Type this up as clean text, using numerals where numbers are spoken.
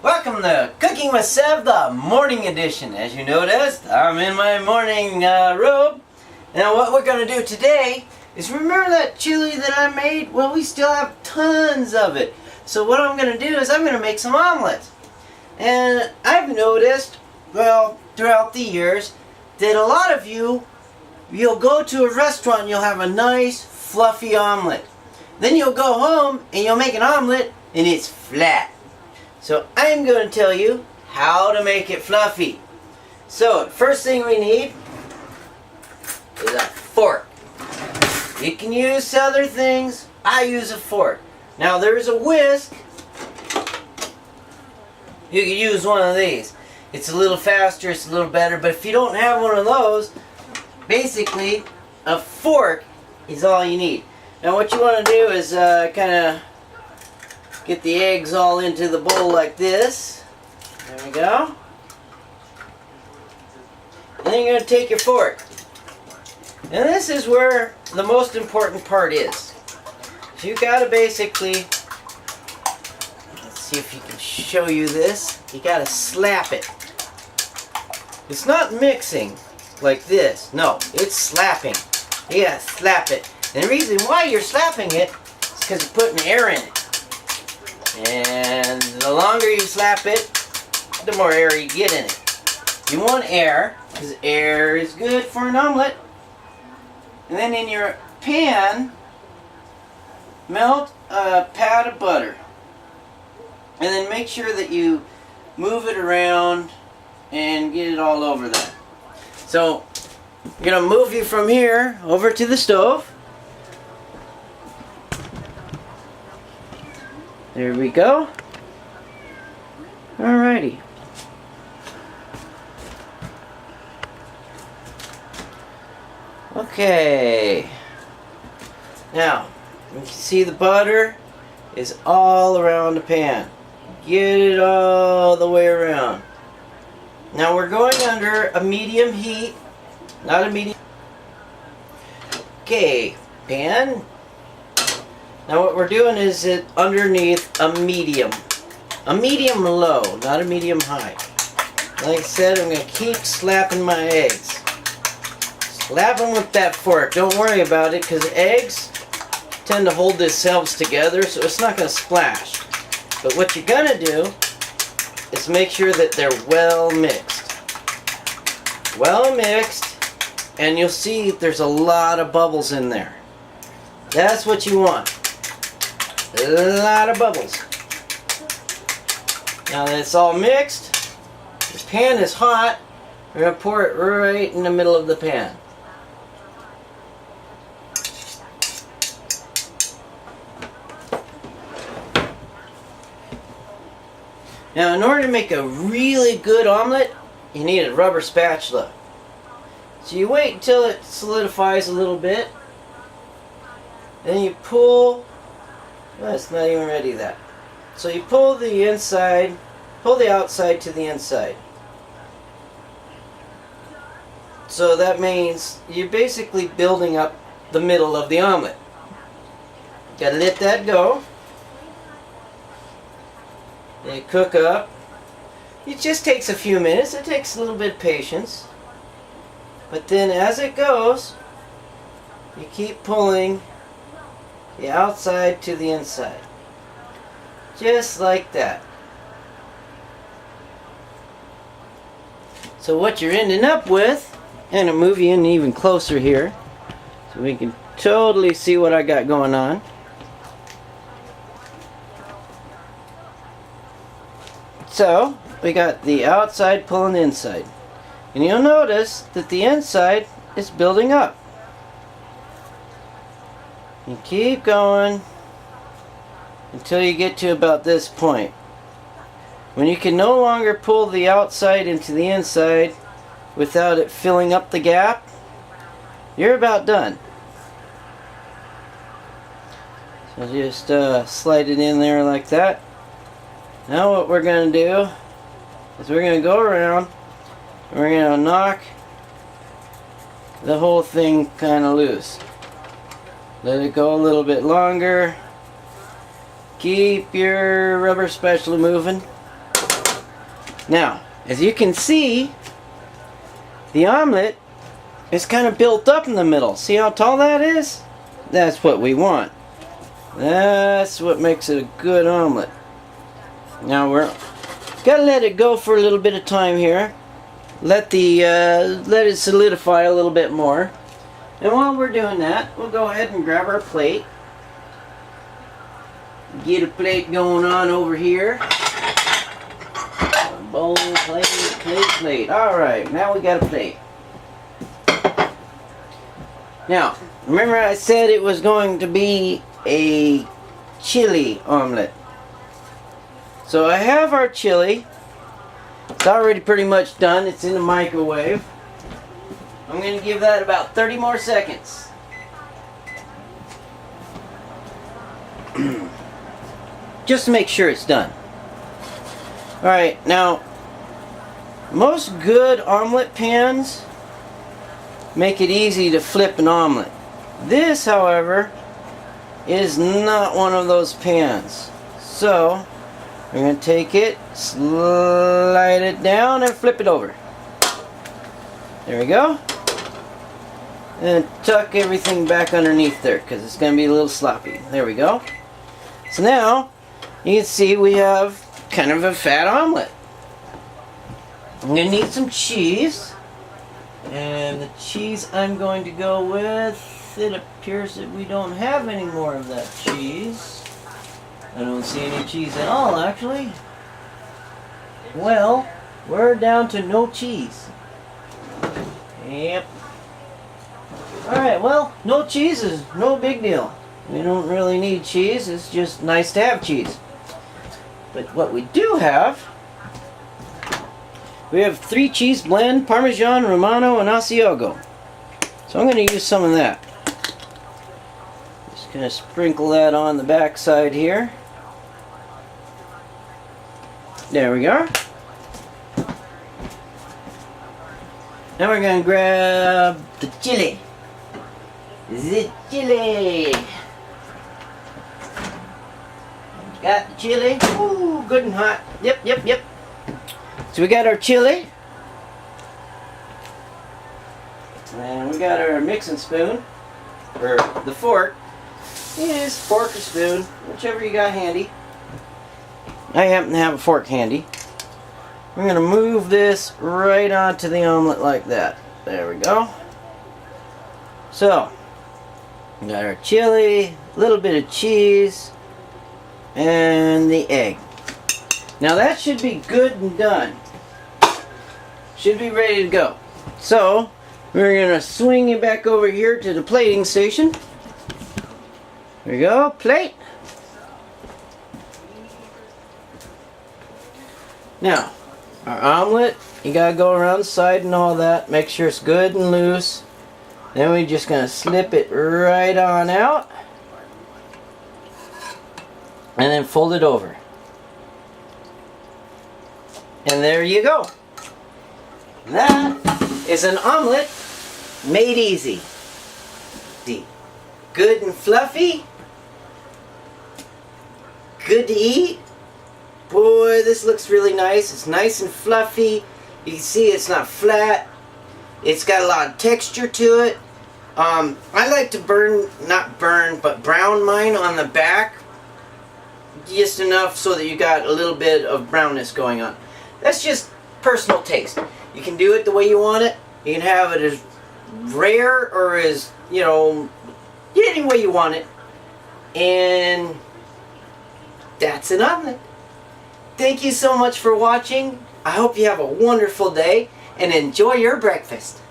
Welcome to Cooking with Sev, the morning edition. As you noticed, I'm in my morning robe. Now what we're going to do today is, remember that chili that I made? Well, we still have tons of it. So what I'm going to do is I'm going to make some omelets. And I've noticed, well, throughout the years, that a lot of you'll go to a restaurant and you'll have a nice fluffy omelet. Then you'll go home and you'll make an omelet and it's flat. So I'm going to tell you how to make it fluffy. So first thing we need is a fork. You can use other things. I use a fork. Now there's a whisk. You can use one of these. It's a little faster, it's a little better, but if you don't have one of those, basically a fork is all you need. Now what you want to do is kind of get the eggs all into the bowl like this. There we go. And then you're going to take your fork. And this is where the most important part is. So you got to basically, let's see if you can show you this. You got to slap it. It's not mixing like this. No, it's slapping. You got to slap it. And the reason why you're slapping it is because you're putting air in it. And the longer you slap it, the more air you get in it. You want air, because air is good for an omelet. And then in your pan, melt a pat of butter. And then make sure that you move it around and get it all over that. So, I'm going to move you from here over to the stove. There we go. Alrighty. Okay. Now, you can see the butter is all around the pan. Get it all the way around. Now we're going under a medium heat, not a medium. Okay, pan. Now what we're doing is it underneath a medium low, not a medium high. Like I said, I'm going to keep slapping my eggs. Slap them with that fork. Don't worry about it, because eggs tend to hold themselves together, so it's not going to splash. But what you're going to do is make sure that they're well mixed. Well mixed, and you'll see there's a lot of bubbles in there. That's what you want. A lot of bubbles. Now that it's all mixed, this pan is hot. We're going to pour it right in the middle of the pan. Now in order to make a really good omelet, you need a rubber spatula. So you wait until it solidifies a little bit. Then you pull. Well, it's not even ready that. So you pull the inside, pull the outside to the inside. So that means you're basically building up the middle of the omelet. Gotta let that go. They cook up. It just takes a few minutes. It takes a little bit of patience. But then as it goes, you keep pulling the outside to the inside. Just like that. So what you're ending up with, and I'll move you in even closer here so we can totally see what I got going on. So we got the outside pulling the inside. And you'll notice that the inside is building up. You keep going until you get to about this point. When you can no longer pull the outside into the inside without it filling up the gap, you're about done. So just slide it in there like that. Now what we're going to do is we're going to go around and we're going to knock the whole thing kind of loose. Let it go a little bit longer. Keep your rubber spatula moving. Now, as you can see, the omelet is kind of built up in the middle. See how tall that is? That's what we want. That's what makes it a good omelet. Now we're gotta let it go for a little bit of time here. Let it solidify a little bit more. And while we're doing that, we'll go ahead and grab our plate. Get a plate going on over here. Bowl, plate. Alright, now we got a plate. Now, remember I said it was going to be a chili omelet. So I have our chili. It's already pretty much done. It's in the microwave. I'm going to give that about 30 more seconds. Just to make sure it's done. Alright, now, most good omelet pans make it easy to flip an omelet. This, however, is not one of those pans. So, we're going to take it, slide it down, and flip it over. There we go. And tuck everything back underneath there because it's going to be a little sloppy. There we go. So now, you can see we have kind of a fat omelet. I'm going to need some cheese. And the cheese I'm going to go with, it appears that we don't have any more of that cheese. I don't see any cheese at all, actually. Well, we're down to no cheese. Yep. Alright, well, no cheese is no big deal. We don't really need cheese, it's just nice to have cheese. But what we do have, we have 3 cheese blend, Parmesan, Romano, and Asiago. So I'm going to use some of that. Just going to sprinkle that on the back side here. There we go. Now we're going to grab the chili. The chili. Got the chili. Ooh, good and hot. Yep. So we got our chili. And we got our mixing spoon. Or the fork. Yes, fork or spoon. Whichever you got handy. I happen to have a fork handy. We're going to move this right onto the omelet like that. There we go. So, we got our chili, a little bit of cheese, and the egg. Now that should be good and done. Should be ready to go. So, we're going to swing it back over here to the plating station. There we go, plate. Now, our omelet, you gotta go around the side and all that. Make sure it's good and loose. Then we're just gonna slip it right on out. And then fold it over. And there you go. That is an omelet made easy. Good and fluffy. Good to eat. Boy, this looks really nice. It's nice and fluffy. You can see it's not flat. It's got a lot of texture to it. I like to brown mine on the back. Just enough so that you got a little bit of brownness going on. That's just personal taste. You can do it the way you want it. You can have it as rare or as, any way you want it. And that's an omelet. Thank you so much for watching. I hope you have a wonderful day and enjoy your breakfast.